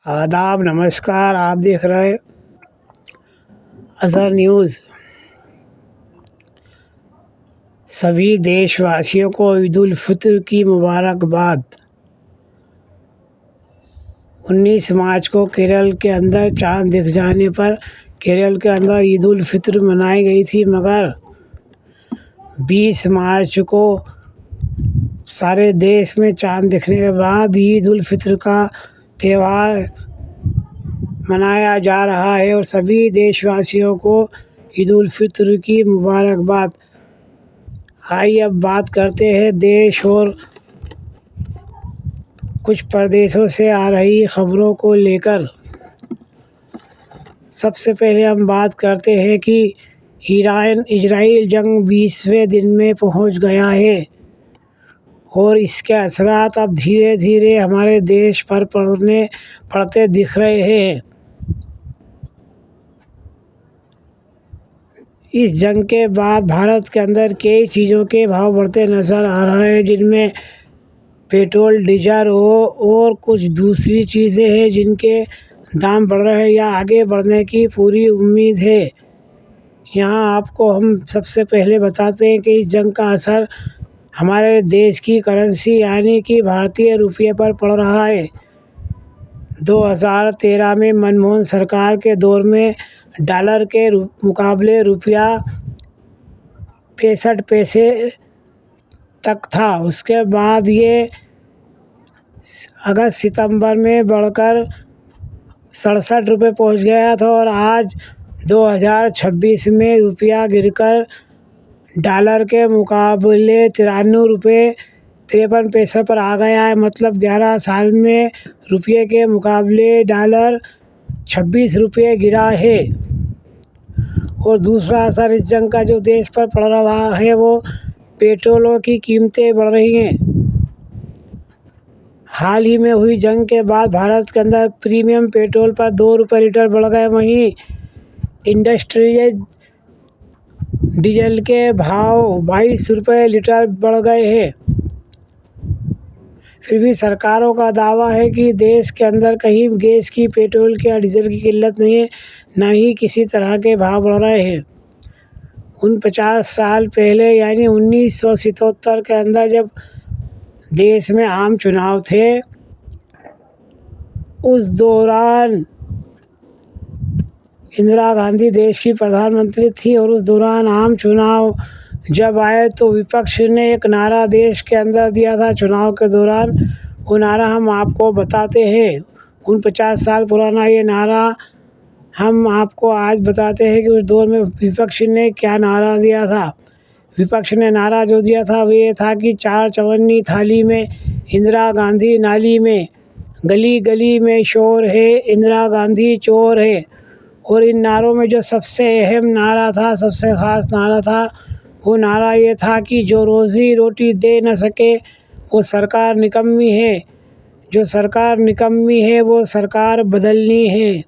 आदाब, नमस्कार। आप देख रहे हैं अज़हर न्यूज़। सभी देशवासियों को ईद उल फितर की मुबारकबाद। 19 मार्च को केरल के अंदर चांद दिख जाने पर केरल के अंदर ईद उल फितर मनाई गई थी, मगर 20 मार्च को सारे देश में चांद दिखने के बाद ईद उल फितर का त्यौहार मनाया जा रहा है और सभी देशवासियों को ईद उल फितर की मुबारकबाद। आइए अब बात करते हैं देश और कुछ प्रदेशों से आ रही खबरों को लेकर। सबसे पहले हम बात करते हैं कि ईरान इजराइल जंग 20वें दिन में पहुंच गया है और इसके असरात अब धीरे धीरे हमारे देश पर पड़ते दिख रहे हैं। इस जंग के बाद भारत के अंदर कई चीज़ों के भाव बढ़ते नज़र आ रहे हैं, जिनमें पेट्रोल, डीजल और कुछ दूसरी चीज़ें हैं जिनके दाम बढ़ रहे हैं या आगे बढ़ने की पूरी उम्मीद है। यहाँ आपको हम सबसे पहले बताते हैं कि इस जंग का असर हमारे देश की करेंसी यानी कि भारतीय रुपये पर पड़ रहा है। 2013 में मनमोहन सरकार के दौर में डॉलर के मुकाबले रुपया 65 पैसे तक था। उसके बाद ये अगस्त सितंबर में बढ़कर 67 रुपये पहुँच गया था और आज 2026 में रुपया गिरकर डॉलर के मुकाबले 93 रुपये 53 पैसे पर आ गया है। मतलब 11 साल में रुपये के मुकाबले डॉलर 26 रुपये गिरा है। और दूसरा असर इस जंग का जो देश पर पड़ रहा है वो पेट्रोलों की कीमतें बढ़ रही हैं। हाल ही में हुई जंग के बाद भारत के अंदर प्रीमियम पेट्रोल पर 2 रुपये लीटर बढ़ गए, वहीं इंडस्ट्रियल डीजल के भाव 22 रुपये लीटर बढ़ गए हैं। फिर भी सरकारों का दावा है कि देश के अंदर कहीं गैस की, पेट्रोल की या डीजल की किल्लत नहीं है, ना ही किसी तरह के भाव बढ़ रहे हैं। 49 साल पहले यानी 1977 के अंदर जब देश में आम चुनाव थे, उस दौरान इंदिरा गांधी देश की प्रधानमंत्री थी और उस दौरान आम चुनाव जब आए तो विपक्ष ने एक नारा देश के अंदर दिया था चुनाव के दौरान। वो नारा हम आपको बताते हैं। 49 साल पुराना ये नारा हम आपको आज बताते हैं कि उस दौर में विपक्ष ने क्या नारा दिया था। विपक्ष ने नारा जो दिया था वो ये था कि 4 चवन्नी थाली में, इंदिरा गांधी नाली में, गली गली में शोर है, इंदिरा गांधी चोर है। और इन नारों में जो सबसे अहम नारा था, सबसे ख़ास नारा था, वो नारा ये था कि जो रोज़ी रोटी दे न सके वो सरकार निकम्मी है, जो सरकार निकम्मी है वो सरकार बदलनी है।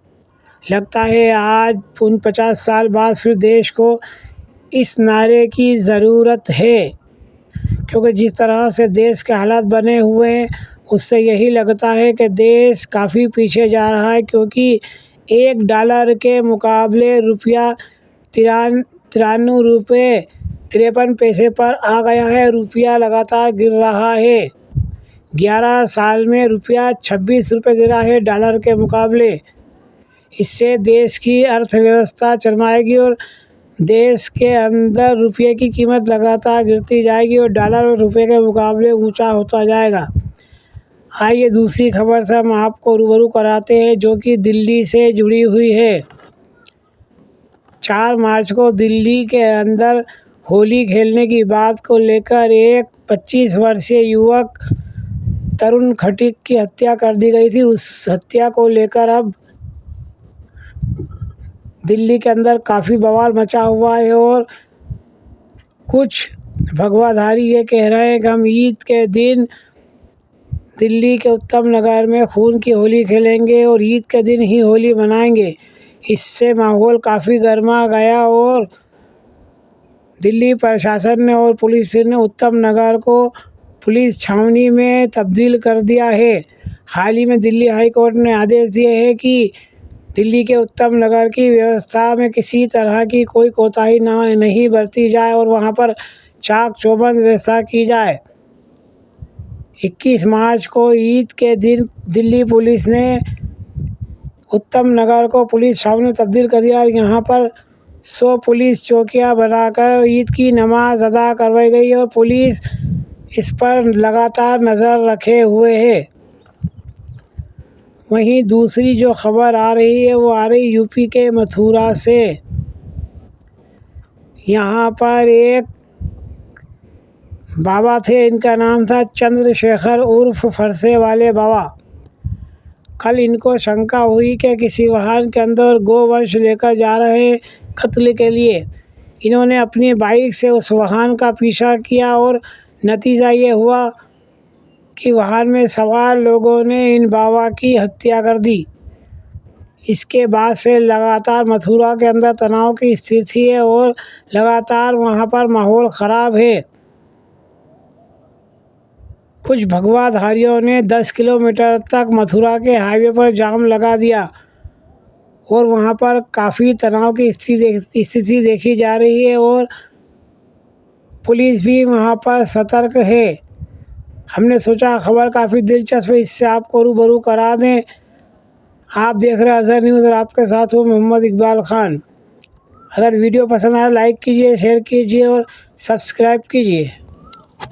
लगता है आज 49 साल बाद फिर देश को इस नारे की ज़रूरत है, क्योंकि जिस तरह से देश के हालात बने हुए हैं उससे यही लगता है कि देश काफ़ी पीछे जा रहा है, क्योंकि 1 डॉलर के मुकाबले रुपया 93 रुपये 53 पैसे पर आ गया है। रुपया लगातार गिर रहा है। 11 साल में रुपया 26 रुपये गिरा है डॉलर के मुकाबले। इससे देश की अर्थव्यवस्था चरमाएगी और देश के अंदर रुपये की कीमत लगातार गिरती जाएगी और डॉलर और रुपये के मुकाबले ऊंचा होता जाएगा। आइए दूसरी खबर से हम आपको रूबरू कराते हैं जो कि दिल्ली से जुड़ी हुई है। 4 मार्च को दिल्ली के अंदर होली खेलने की बात को लेकर एक 25 वर्षीय युवक तरुण खटीक की हत्या कर दी गई थी। उस हत्या को लेकर अब दिल्ली के अंदर काफ़ी बवाल मचा हुआ है और कुछ भगवाधारी ये कह रहे हैं कि हम ईद के दिन दिल्ली के उत्तम नगर में खून की होली खेलेंगे और ईद के दिन ही होली मनाएंगे। इससे माहौल काफ़ी गर्मा गया और दिल्ली प्रशासन ने और पुलिस ने उत्तम नगर को पुलिस छावनी में तब्दील कर दिया है। हाल ही में दिल्ली हाई कोर्ट ने आदेश दिए हैं कि दिल्ली के उत्तम नगर की व्यवस्था में किसी तरह की कोई कोताही नहीं बरती जाए और वहां पर चाक चौबंद व्यवस्था की जाए। 21 मार्च को ईद के दिन दिल्ली पुलिस ने उत्तम नगर को पुलिस छावनी में तब्दील कर दिया। यहाँ पर 100 पुलिस चौकियाँ बनाकर ईद की नमाज अदा करवाई गई और पुलिस इस पर लगातार नज़र रखे हुए है। वहीं दूसरी जो खबर आ रही है वो आ रही यूपी के मथुरा से। यहाँ पर एक बाबा थे, इनका नाम था चंद्रशेखर उर्फ फरसे वाले बाबा। कल इनको शंका हुई कि किसी वाहन के अंदर गोवंश लेकर जा रहे कत्ल के लिए। इन्होंने अपनी बाइक से उस वाहन का पीछा किया और नतीजा ये हुआ कि वाहन में सवार लोगों ने इन बाबा की हत्या कर दी। इसके बाद से लगातार मथुरा के अंदर तनाव की स्थिति है और लगातार वहाँ पर माहौल ख़राब है। कुछ भगवाधारियों ने 10 किलोमीटर तक मथुरा के हाईवे पर जाम लगा दिया और वहाँ पर काफ़ी तनाव की स्थिति देखी जा रही है और पुलिस भी वहाँ पर सतर्क है। हमने सोचा खबर काफ़ी दिलचस्प है, इससे आपको रूबरू करा दें। आप देख रहे हैं अजहर न्यूज़ और आपके साथ हूँ मोहम्मद इकबाल खान। अगर वीडियो पसंद आए लाइक कीजिए, शेयर कीजिए और सब्सक्राइब कीजिए।